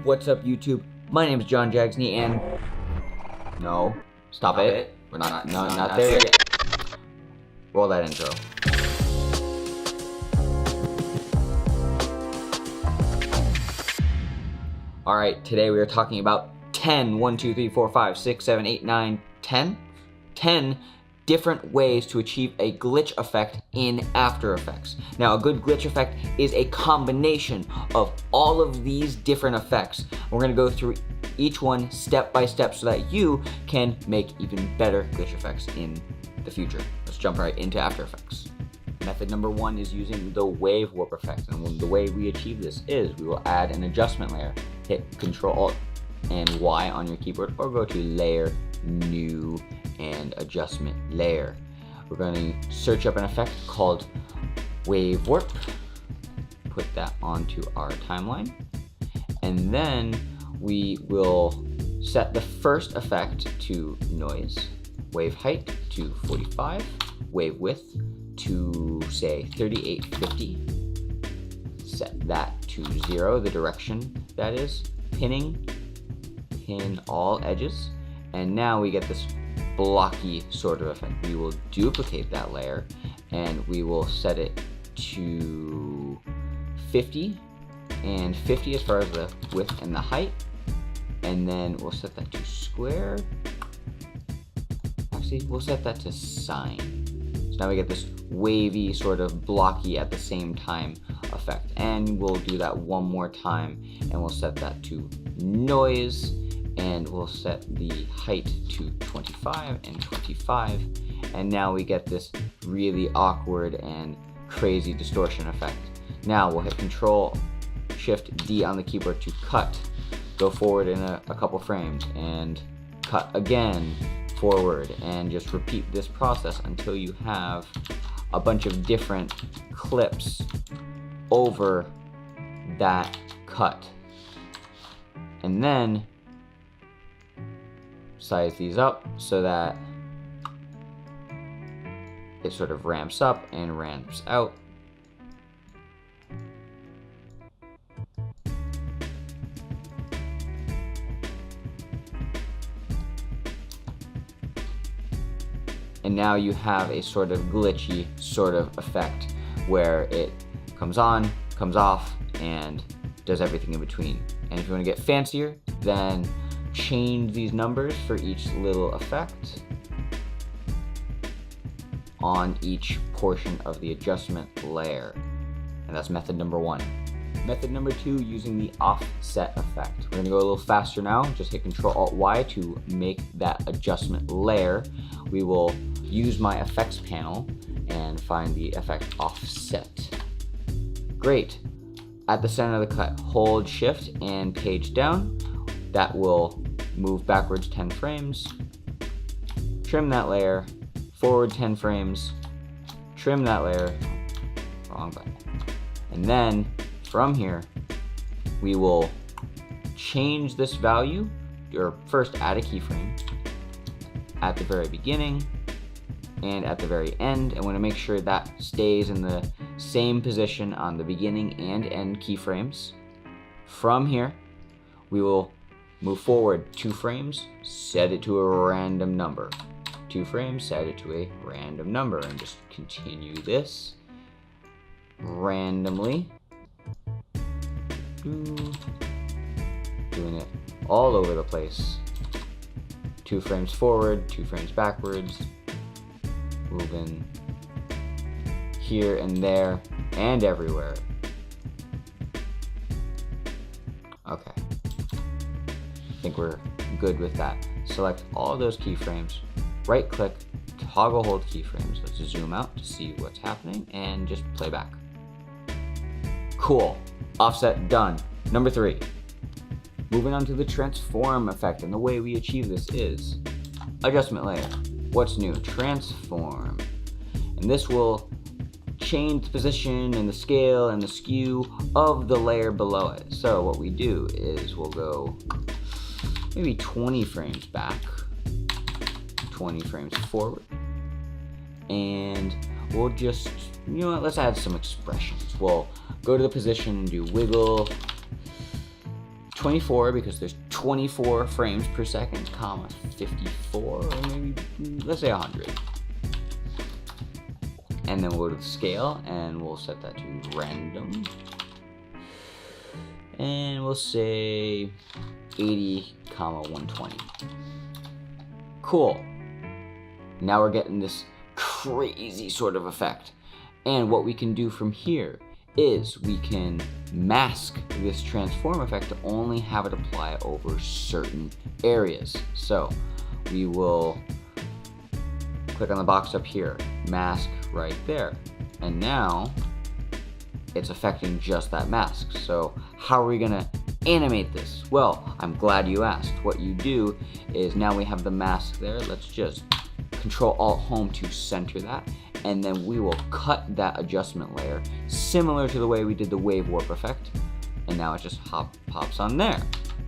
What's up, YouTube? My name is John Jags, and no, stop it. We're not there yet. Roll that intro. All right, today we are talking about 10, 1, 2, 3, 4, 5, 6, 7, 8, 9, 10 different ways to achieve a glitch effect in After Effects. Now, a good glitch effect is a combination of all of these different effects. We're gonna go through each one step by step so that you can make even better glitch effects in the future. Let's jump right into After Effects. Method number one is using the wave warp effect. And the way we achieve this is we will add an adjustment layer. Hit Control Alt and Y on your keyboard, or go to Layer, New, and Adjustment Layer. We're going to search up an effect called Wave Warp, put that onto our timeline, and then we will set the first effect to noise, wave height to 45, wave width to say 3850, set that to 0, the direction that is, pin all edges, and now we get this blocky sort of effect. We will duplicate that layer and we will set it to 50 and 50 as far as the width and the height, and then we'll set that to square. Actually, we'll set that to sine. So now we get this wavy sort of blocky at the same time effect, and we'll do that one more time and we'll set that to noise, and we'll set the height to 25 and 25, and now we get this really awkward and crazy distortion effect. Now we'll hit Control Shift D on the keyboard to cut, go forward in a couple frames, and cut again forward, and just repeat this process until you have a bunch of different clips over that cut. And then size these up so that it sort of ramps up and ramps out. And now you have a sort of glitchy sort of effect where it comes on, comes off, and does everything in between. And if you want to get fancier, then change these numbers for each little effect on each portion of the adjustment layer. And that's method number one. Method number two, using the offset effect. We're gonna go a little faster now. Just hit Control Alt Y to make that adjustment layer. We will use my effects panel and find the effect offset. Great. At the center of the cut, hold Shift and page down. That will move backwards 10 frames. Trim that layer, forward 10 frames, trim that layer, wrong button. And then from here, we will change this value, or first add a keyframe at the very beginning and at the very end. I want to make sure that stays in the same position on the beginning and end keyframes. From here, we will move forward 2 frames, set it to a random number. 2 frames, set it to a random number, and just continue this randomly. Doing it all over the place. 2 frames forward, 2 frames backwards, moving here and there and everywhere. Okay. I think we're good with that. Select all those keyframes, right click, toggle hold keyframes. Let's zoom out to see what's happening and just play back. Cool, offset done. Number 3, moving on to the transform effect, and the way we achieve this is adjustment layer. What's new? Transform. And this will change the position and the scale and the skew of the layer below it. So what we do is we'll go maybe 20 frames back, 20 frames forward, and we'll just, you know what, let's add some expressions. We'll go to the position and do wiggle 24 because there's 24 frames per second, comma 54, or maybe, let's say 100. And then we'll go to the scale and we'll set that to random. And we'll say 80, comma 120. Cool. Now we're getting this crazy sort of effect. And what we can do from here is we can mask this transform effect to only have it apply over certain areas. So we will click on the box up here, mask right there. And now it's affecting just that mask. So how are we gonna animate this? Well, I'm glad you asked. What you do is now we have the mask there. Let's just Control-Alt-Home to center that. And then we will cut that adjustment layer, similar to the way we did the wave warp effect. And now it just pops on there.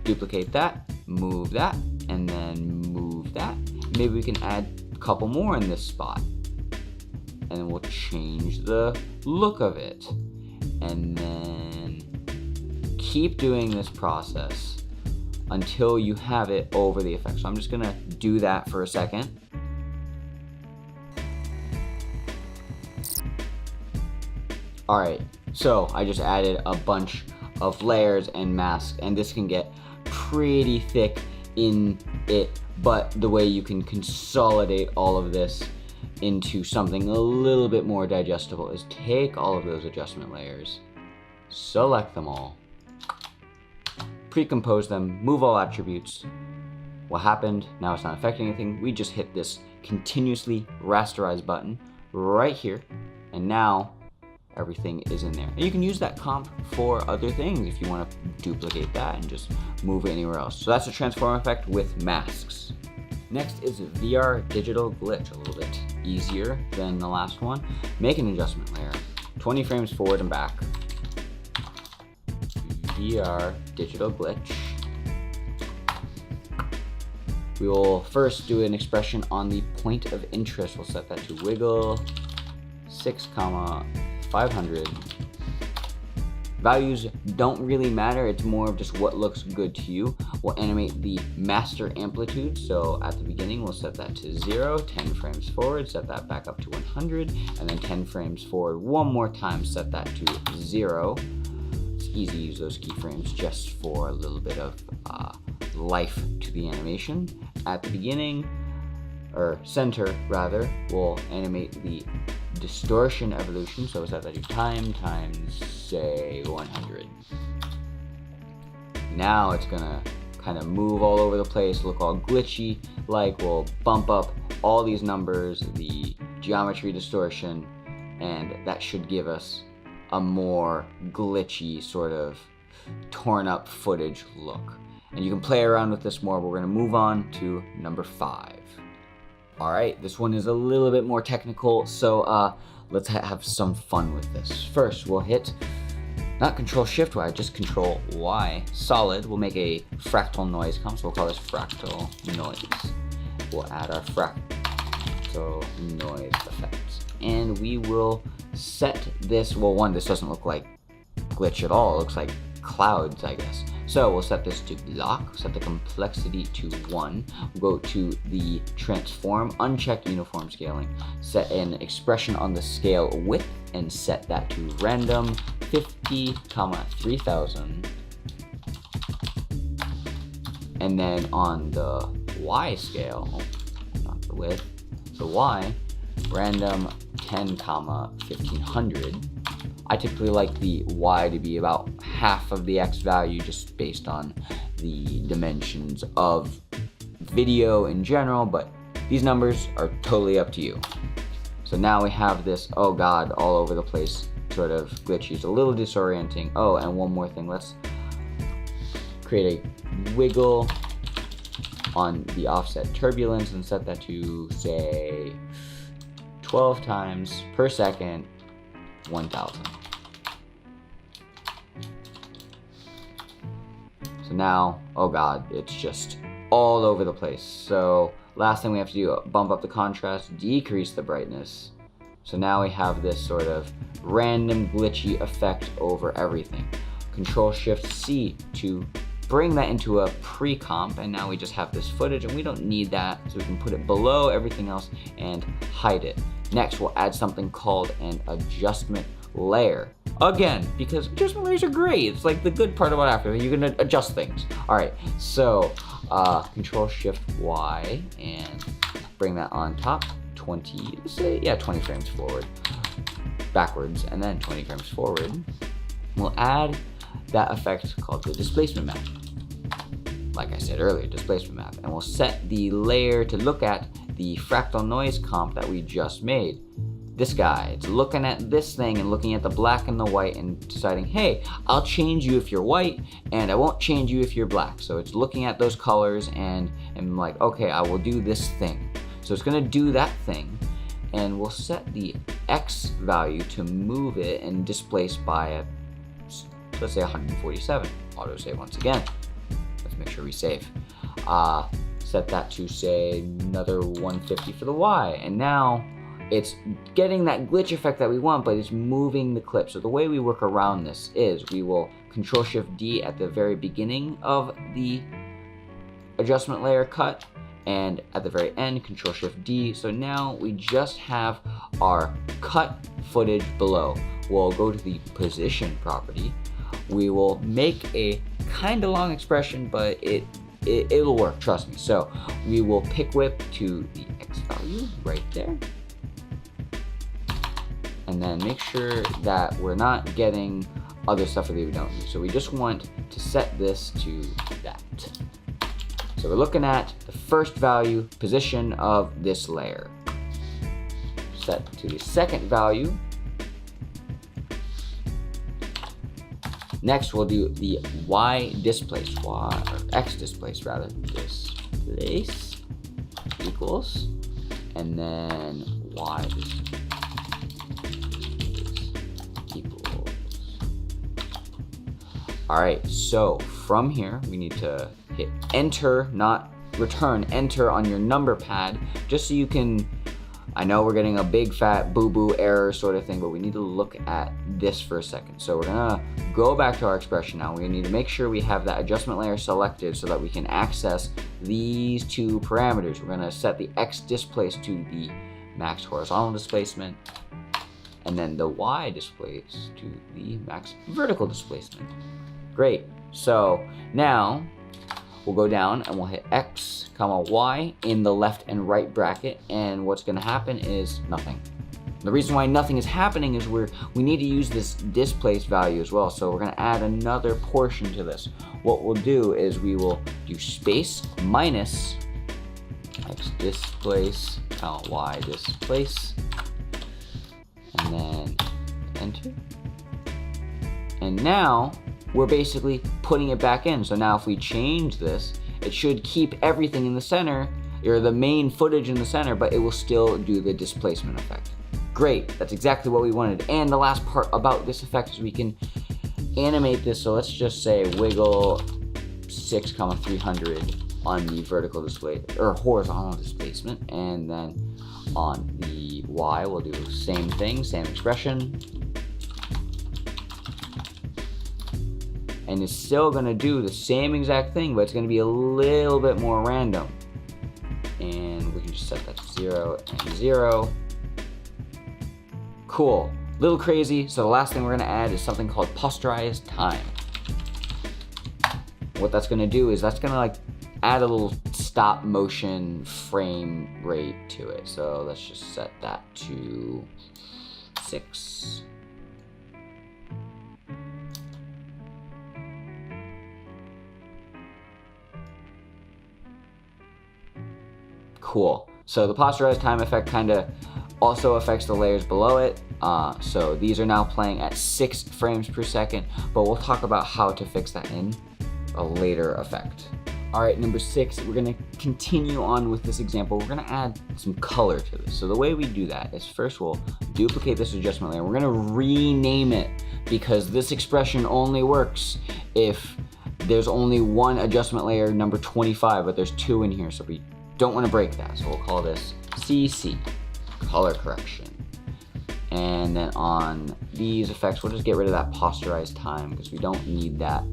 Duplicate that, move that, and then move that. Maybe we can add a couple more in this spot. And then we'll change the look of it. And then keep doing this process until you have it over the effect. So I'm just gonna do that for a second. All right, so I just added a bunch of layers and masks, and this can get pretty thick in it, but the way you can consolidate all of this into something a little bit more digestible is take all of those adjustment layers, select them all, pre-compose them, move all attributes. What happened? Now it's not affecting anything. We just hit this continuously rasterize button right here, and now everything is in there. And you can use that comp for other things if you want to duplicate that and just move it anywhere else. So that's a transform effect with masks. Next is VR digital glitch, a little bit easier than the last one. Make an adjustment layer, 20 frames forward and back. VR digital glitch. We will first do an expression on the point of interest. We'll set that to wiggle 6, 500. Values don't really matter, it's more of just what looks good to you. We'll animate the master amplitude, so at the beginning we'll set that to 0, 10 frames forward, set that back up to 100, and then 10 frames forward one more time, set that to 0. It's easy to use those keyframes just for a little bit of life to the animation. At the beginning, or center rather, we'll animate the distortion evolution, so we'll set that to time times, say, 100. Now it's gonna kind of move all over the place, look all glitchy, like we'll bump up all these numbers, the geometry distortion, and that should give us a more glitchy sort of torn up footage look. And you can play around with this more, but we're gonna move on to number 5. All right, this one is a little bit more technical, so let's have some fun with this. First, we'll hit, not Control-Shift-Y, just Control-Y. Solid, we'll make a fractal noise comp, so we'll call this fractal noise. We'll add our fractal noise effects. And we will set this, well, one, this doesn't look like glitch at all, it looks like clouds, I guess. So we'll set this to block, set the complexity to 1. We'll go to the transform, uncheck uniform scaling, set an expression on the scale width, and set that to random 50, 3000. And then on the Y scale, not the width, the Y, random 10, 1500. I typically like the Y to be about half of the X value just based on the dimensions of video in general, but these numbers are totally up to you. So now we have this, oh god, all over the place sort of glitchy. It's a little disorienting. Oh, and one more thing, let's create a wiggle on the offset turbulence and set that to, say, 12 times per second, 1000. So now, oh god, it's just all over the place. So last thing we have to do, bump up the contrast, decrease the brightness. So now we have this sort of random glitchy effect over everything. Control-Shift-C to bring that into a pre-comp, and now we just have this footage, and we don't need that, so we can put it below everything else and hide it. Next, we'll add something called an adjustment layer. Again, because adjustment layers are great. It's like the good part about After Effects. You can adjust things. All right, so Control-Shift-Y and bring that on top. 20, let's say, yeah, 20 frames forward, backwards, and then 20 frames forward. We'll add that effect called the displacement map. Like I said earlier, displacement map. And we'll set the layer to look at the fractal noise comp that we just made. This guy, it's looking at this thing and looking at the black and the white and deciding, hey, I'll change you if you're white and I won't change you if you're black. So it's looking at those colors and like, okay, I will do this thing. So it's gonna do that thing, and we'll set the X value to move it and displace by let's say 147. Autosave once again. Let's make sure we save. Set that to say another 150 for the Y, and now it's getting that glitch effect that we want, but it's moving the clip. So the way we work around this is we will Control-Shift-D at the very beginning of the adjustment layer cut, and at the very end, Control-Shift-D. So now we just have our cut footage below. We'll go to the position property. We will make a kind of long expression, but it'll work, trust me. So we will pick whip to the X value right there. And then make sure that we're not getting other stuff that we don't need. So we just want to set this to that. So we're looking at the first value position of this layer. Set to the second value. Next, we'll do the Y displace, or X displace rather, displace equals, and then Y displace equals. All right, so from here, we need to hit enter, not return, enter on your number pad, just so you can, I know we're getting a big fat boo-boo error sort of thing, but we need to look at this for a second. So we're gonna go back to our expression now. We need to make sure we have that adjustment layer selected so that we can access these two parameters. We're gonna set the X displace to the max horizontal displacement, and then the Y displace to the max vertical displacement. Great, so now we'll go down and we'll hit X, comma Y in the left and right bracket, and what's gonna happen is nothing. The reason why nothing is happening is we need to use this displace value as well, so we're gonna add another portion to this. What we'll do is we will do space minus X displace, comma Y displace, and then enter. And now we're basically putting it back in. So now if we change this, it should keep everything in the center, or the main footage in the center, but it will still do the displacement effect. Great, that's exactly what we wanted. And the last part about this effect is we can animate this. So let's just say wiggle 6,300 on the vertical display, or horizontal displacement. And then on the Y, we'll do the same thing, same expression. And it's still gonna do the same exact thing, but it's gonna be a little bit more random. And we can just set that to 0 and 0. Cool, little crazy. So the last thing we're gonna add is something called posterized time. What that's gonna do is that's gonna like add a little stop motion frame rate to it. So let's just set that to 6. Cool. So the posterized time effect kind of also affects the layers below it. So these are now playing at 6 frames per second, but we'll talk about how to fix that in a later effect. All right, number 6, we're gonna continue on with this example. We're gonna add some color to this. So the way we do that is first we'll duplicate this adjustment layer. We're gonna rename it because this expression only works if there's only one adjustment layer, number 25, but there's 2 in here, so we don't want to break that. So we'll call this CC, color correction. And then on these effects, we'll just get rid of that posterized time because we don't need that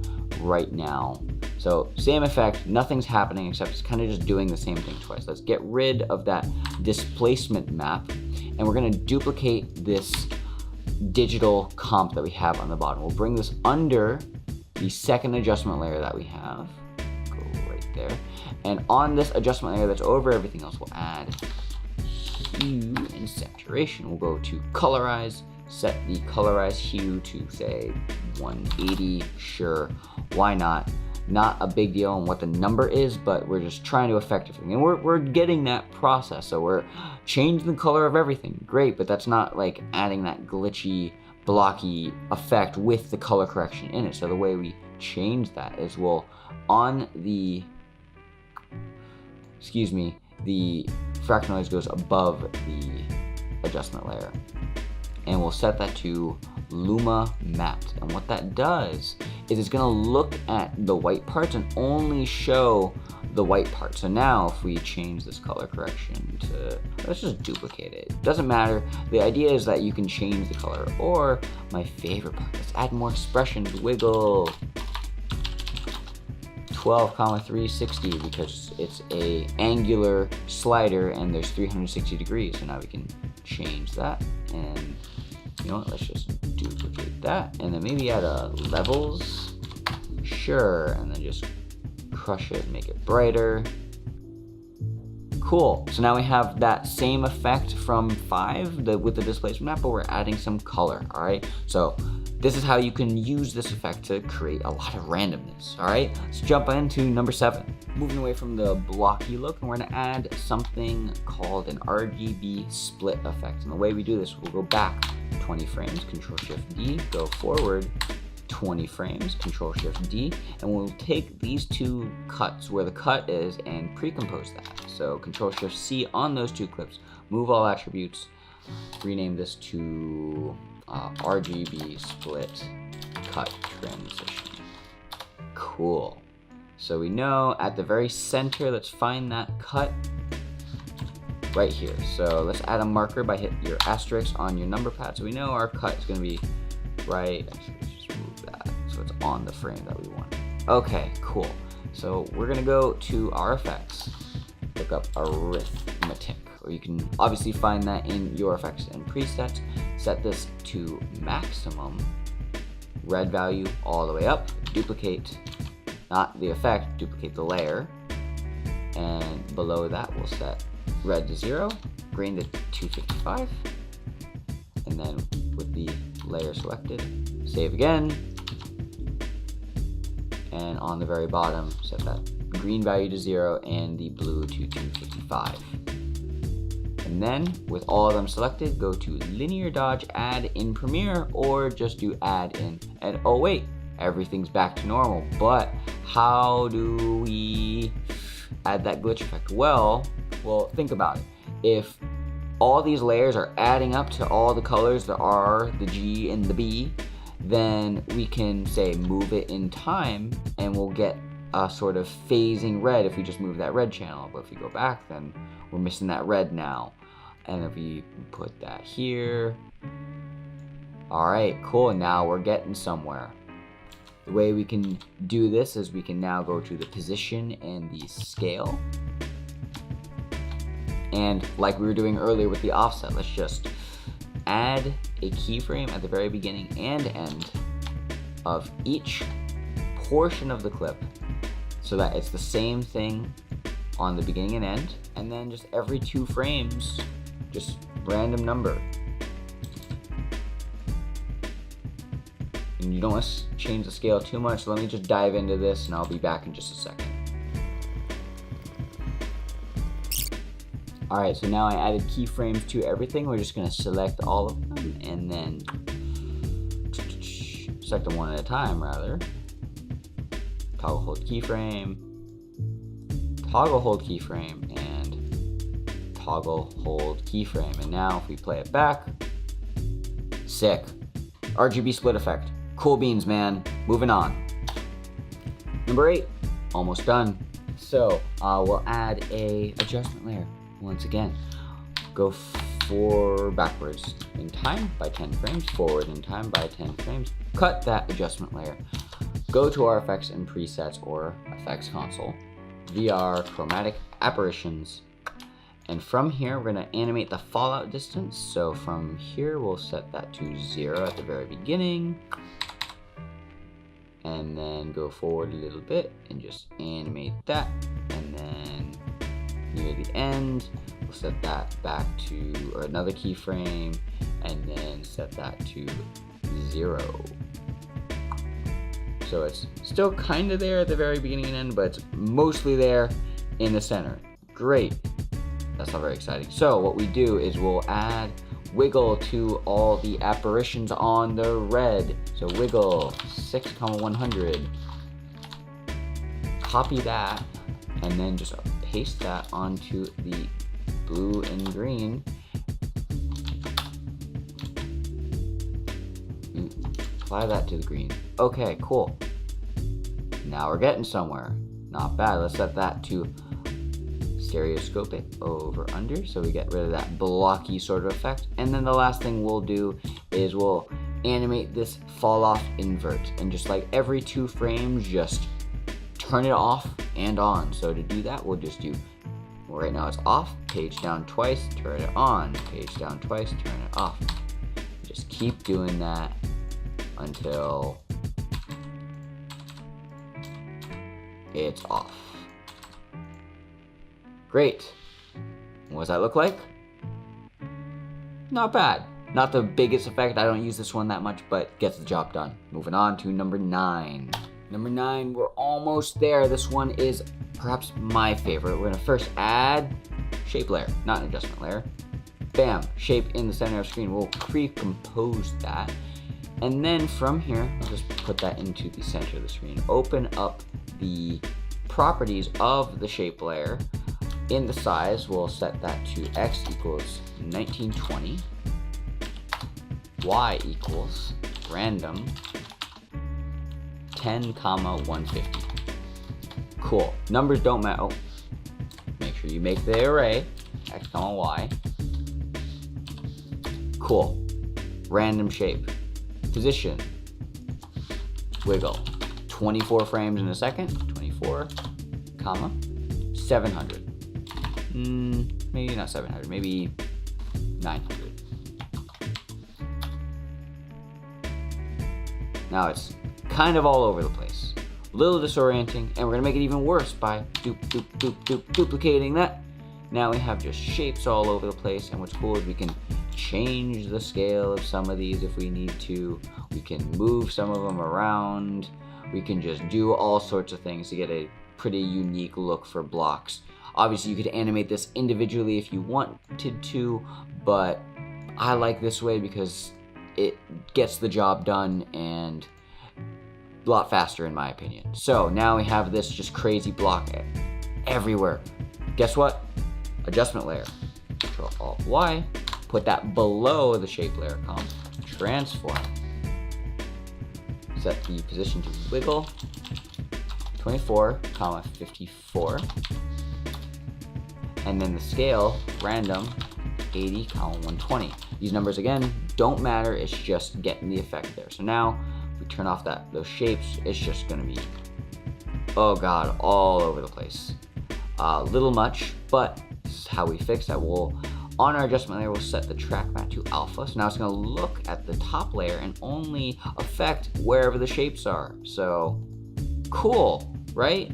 right now. So same effect, nothing's happening except it's kind of just doing the same thing twice. Let's get rid of that displacement map, and we're gonna duplicate this digital comp that we have on the bottom. We'll bring this under the second adjustment layer that we have. Go right there. And on this adjustment layer that's over everything else, we'll add hue and saturation. We'll go to colorize, set the colorize hue to say 180, sure, why not? Not a big deal on what the number is, but we're just trying to affect everything. And we're getting that process, so we're changing the color of everything. Great, but that's not like adding that glitchy, blocky effect with the color correction in it. So the way we change that is we'll, on the, the fractal noise goes above the adjustment layer. And we'll set that to Luma mapped. And what that does is it's gonna look at the white parts and only show the white part. So now if we change this color correction to, let's just duplicate it. Doesn't matter. The idea is that you can change the color, or my favorite part, let's add more expressions, wiggle. 12,360 because it's a angular slider and there's 360 degrees. So now we can change that, and you know what, let's just duplicate that, and then maybe add a levels, sure, and then just crush it, make it brighter. Cool, so now we have that same effect from 5 with the displacement map, but we're adding some color, all right? So this is how you can use this effect to create a lot of randomness, all right? Let's jump into number 7. Moving away from the blocky look, and we're gonna add something called an RGB split effect. And the way we do this, we'll go back 20 frames, Control-Shift-D, go forward 20 frames, Control-Shift-D, and we'll take these two cuts where the cut is and pre-compose that. So Control-Shift-C on those two clips, move all attributes, rename this to RGB split cut transition. Cool. So we know at the very center, let's find that cut right here. So let's add a marker by hitting your asterisk on your number pad. So we know our cut is gonna be right, actually let's just move that so it's on the frame that we want. Okay, cool. So we're gonna go to our effects, look up arithmetic, or you can obviously find that in your effects and presets. Set this to maximum, red value all the way up, duplicate, not the effect, duplicate the layer, and below that we'll set red to 0, green to 255, and then with the layer selected, save again, and on the very bottom set that green value to 0 and the blue to 255. And then with all of them selected, go to linear dodge, add in Premiere, or just do add in, and oh wait, everything's back to normal. But how do we add that glitch effect? Well, think about it. If all these layers are adding up to all the colors, the R, the G, and the B, then we can say move it in time, and we'll get a sort of phasing red if we just move that red channel. But if we go back, then we're missing that red now. And if we put that here, all right, cool, now we're getting somewhere. The way we can do this is we can now go to the position and the scale. And like we were doing earlier with the offset, let's just add a keyframe at the very beginning and end of each portion of the clip so that it's the same thing on the beginning and end, and then just every 2 frames, just random number. And you don't want to change the scale too much, so let me just dive into this and I'll be back in just a second. Alright, so now I added keyframes to everything. We're just going to select all of them and then select them one at a time, rather. Toggle hold keyframe, toggle hold keyframe, and toggle hold keyframe. And now if we play it back, sick. RGB split effect. Cool beans, man. Moving on. Number 8, almost done. So we'll add a adjustment layer. Once again, go backwards in time by 10 frames, forward in time by 10 frames. Cut that adjustment layer. go to our effects and presets or effects console, VR chromatic apparitions, and from here we're going to animate the fallout distance. So from here we'll set that to 0 at the very beginning, and then go forward a little bit and just animate that, and then near the end we'll set that back to, or another keyframe, and then set that to 0. So it's still kind of there at the very beginning and end, but it's mostly there in the center. Great. That's not very exciting. So what we do is we'll add wiggle to all the apparitions on the red. So wiggle 6,100. Copy that and then just paste that onto the blue and green. Apply that to the green. Okay, cool. Now we're getting somewhere. Not bad. Let's set that to stereoscope it over under so we get rid of that blocky sort of effect. And then the last thing we'll do is we'll animate this fall off invert, and just like every 2 frames just turn it off and on. So to do that we'll just do, well, right now it's off, page down twice, turn it on, page down twice, turn it off. Just keep doing that until it's off. Great. What does that look like? Not bad. Not the biggest effect. I don't use this one that much, but gets the job done. Moving on to number 9. Number 9, we're almost there. This one is perhaps my favorite. We're gonna first add shape layer, not an adjustment layer. Bam, shape in the center of the screen. We'll pre-compose that. And then from here, I'll just put that into the center of the screen. Open up the properties of the shape layer. In the size, we'll set that to x equals 1920, y equals random 10, 150. Cool. Numbers don't matter. Oh, make sure you make the array x, y. Cool. Random shape. Position. Wiggle. 24 frames in a second. 24, 700. Maybe not 700, maybe 900. Now it's kind of all over the place. A little disorienting, and we're gonna make it even worse by duplicating that. Now we have just shapes all over the place, and what's cool is we can change the scale of some of these if we need to. We can move some of them around. We can just do all sorts of things to get a pretty unique look for blocks. Obviously you could animate this individually if you wanted to, but I like this way because it gets the job done and a lot faster in my opinion. So now we have this just crazy block everywhere. Guess what? Adjustment layer. Control Alt Y, put that below the shape layer column, transform. Set the position to wiggle 24, 54. And then the scale, random, 80, 120. These numbers, again, don't matter. It's just getting the effect there. So now, if we turn off those shapes, it's just going to be, oh God, all over the place. A little much, but this is how we fix that. On our adjustment layer, we'll set the track matte to alpha. So now it's going to look at the top layer and only affect wherever the shapes are. So, cool, right?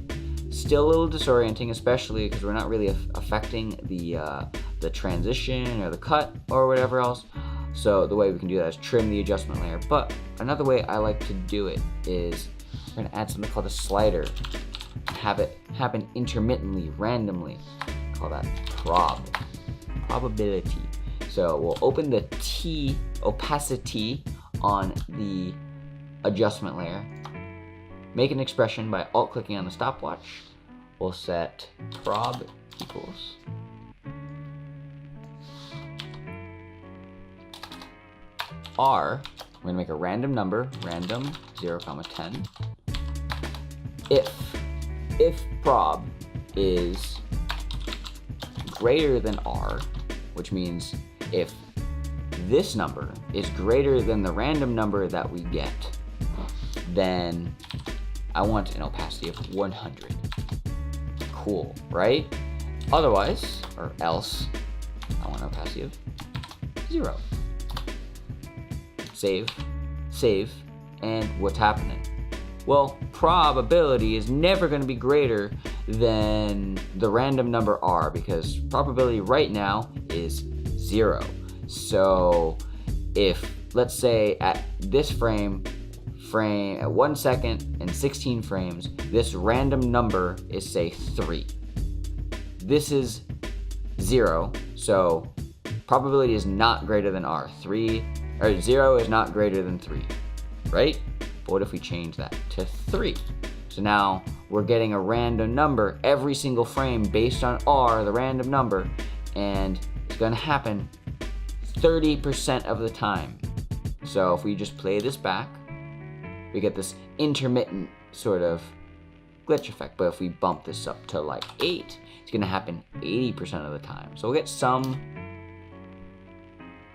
Still a little disorienting, especially because we're not really affecting the transition or the cut or whatever else. So the way we can do that is trim the adjustment layer. But another way I like to do it is we're going to add something called a slider. Have it happen intermittently, randomly. Call that probability. So we'll open the T opacity on the adjustment layer. Make an expression by alt-clicking on the stopwatch. We'll set prob equals R. We're going to make a random number, random 0, 10. If prob is greater than R, which means if this number is greater than the random number that we get, then I want an opacity of 100. Cool, right? Otherwise, or else, I want an opacity of 0. Save, and what's happening? Well, probability is never going to be greater than the random number r, because probability right now is 0. So if, let's say at this frame at 1 second and 16 frames, this random number is, say, 3. This is 0, so probability is not greater than r. 0 is not greater than 3, right? But what if we change that to 3? So now we're getting a random number every single frame based on r, the random number, and it's going to happen 30% of the time. So if we just play this back, we get this intermittent sort of glitch effect. But if we bump this up to like 8, it's going to happen 80% of the time. So we'll get some.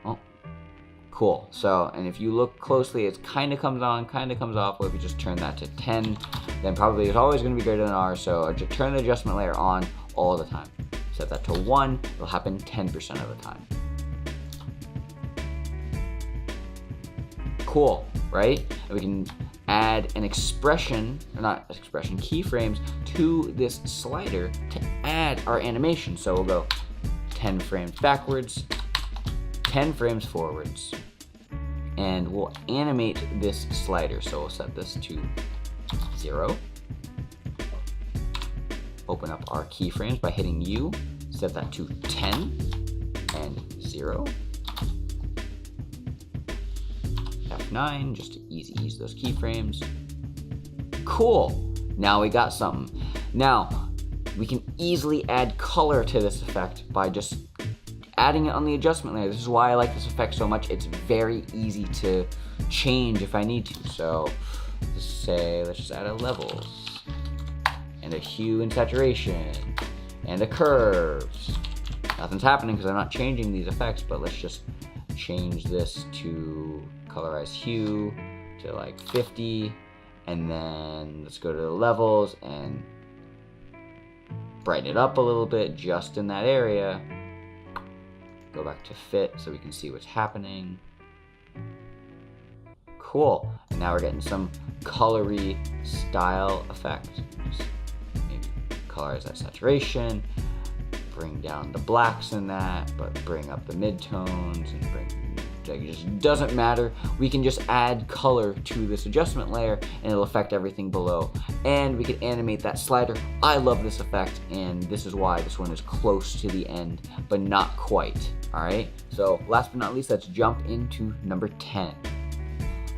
Oh, cool. So, and if you look closely, it kind of comes on, kind of comes off. But if you just turn that to 10, then probably it's always going to be greater than r. So turn the adjustment layer on all the time. Set that to 1, it'll happen 10% of the time. Cool, right? And we can add an expression, or not expression, keyframes to this slider to add our animation. So we'll go 10 frames backwards, 10 frames forwards, and we'll animate this slider. So we'll set this to 0. Open up our keyframes by hitting U, set that to 10 and 0. F9, just to ease those keyframes. Cool, now we got something. Now, we can easily add color to this effect by just adding it on the adjustment layer. This is why I like this effect so much. It's very easy to change if I need to. So, let's just add a levels, and a hue and saturation, and a curves. Nothing's happening because I'm not changing these effects, but let's just change this to colorize hue to like 50, and then let's go to the levels and brighten it up a little bit just in that area. Go back to fit so we can see what's happening. Cool, and now we're getting some colory style effect. Just maybe colorize that saturation, bring down the blacks in that, but bring up the midtones and it just doesn't matter. We can just add color to this adjustment layer and it'll affect everything below. And we can animate that slider. I love this effect, and this is why this one is close to the end, but not quite. All right, so last but not least, let's jump into number 10.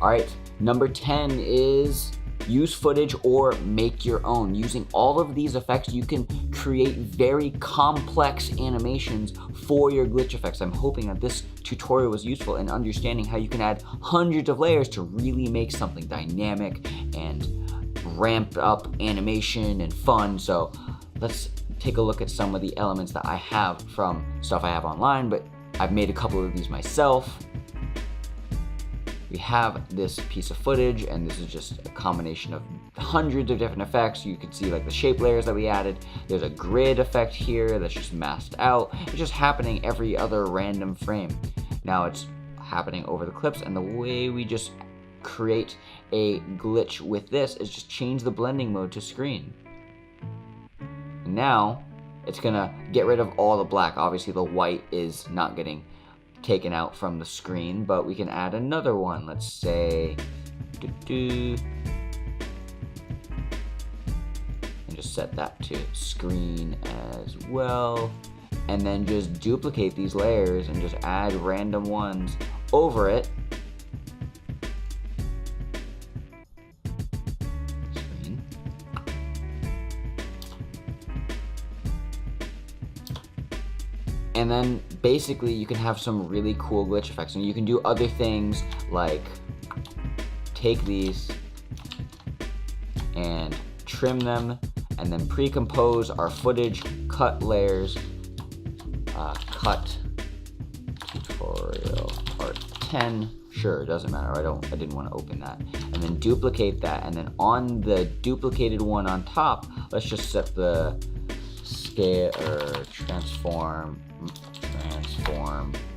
All right, number 10 is use footage or make your own. Using all of these effects, you can create very complex animations for your glitch effects. I'm hoping that this tutorial was useful in understanding how you can add hundreds of layers to really make something dynamic and ramp up animation and fun. So let's take a look at some of the elements that I have from stuff I have online, but I've made a couple of these myself. We have this piece of footage, and this is just a combination of hundreds of different effects. You can see like the shape layers that we added. There's a grid effect here that's just masked out. It's just happening every other random frame. Now it's happening over the clips, and the way we just create a glitch with this is just change the blending mode to screen. And now it's gonna get rid of all the black. Obviously the white is not getting taken out from the screen, but we can add another one. Let's say and just set that to screen as well, and then just duplicate these layers and just add random ones over it. Screen. And then basically you can have some really cool glitch effects, and you can do other things like take these and trim them and then pre-compose our footage, cut layers, cut tutorial part 10, Sure, it doesn't matter. I didn't want to open that. And then duplicate that, and then on the duplicated one on top, let's just set the scale or transform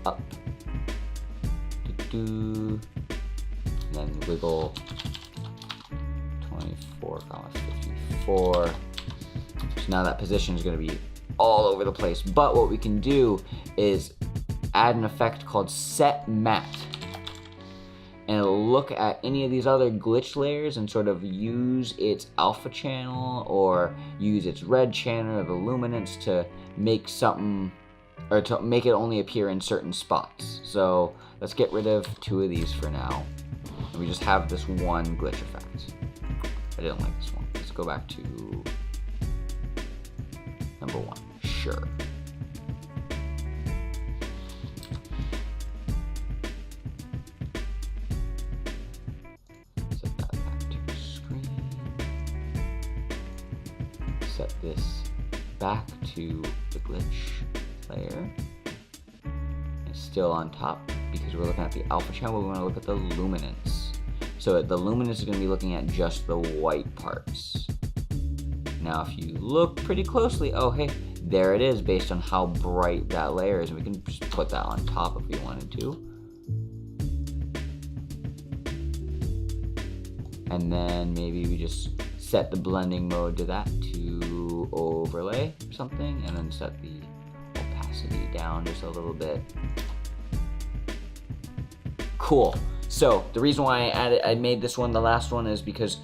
up. And then wiggle 24, 54. So now that position is going to be all over the place. But what we can do is add an effect called set matte. And it'll look at any of these other glitch layers and sort of use its alpha channel or use its red channel or the luminance to make something, or to make it only appear in certain spots. So let's get rid of 2 of these for now. And we just have this one glitch effect. I didn't like this one. Let's go back to number 1. Sure. Set that back to screen. Set this back to the glitch layer. It's still on top because we're looking at the alpha channel. We want to look at the luminance. So the luminance is going to be looking at just the white parts. Now if you look pretty closely, oh hey, there it is based on how bright that layer is. And we can just put that on top if we wanted to. And then maybe we just set the blending mode to that, to overlay or something, and then set the opacity down just a little bit. Cool. So the reason why I made this one the last one is because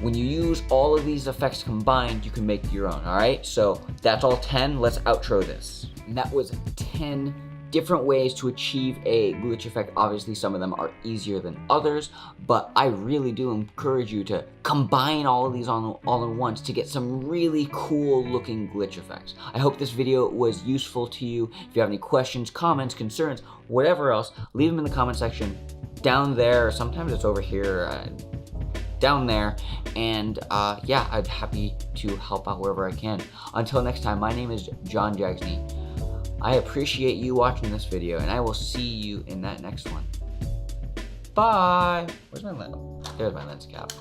when you use all of these effects combined, you can make your own, all right? So that's all 10. Let's outro this. And that was 10 different ways to achieve a glitch effect. Obviously, some of them are easier than others, but I really do encourage you to combine all of these all at once to get some really cool looking glitch effects. I hope this video was useful to you. If you have any questions, comments, concerns, whatever else, leave them in the comment section down there. Sometimes it's over here, down there. And yeah, I'd happy to help out wherever I can. Until next time, my name is John Jags. I appreciate you watching this video, and I will see you in that next one. Bye! Where's my lens? There's my lens cap.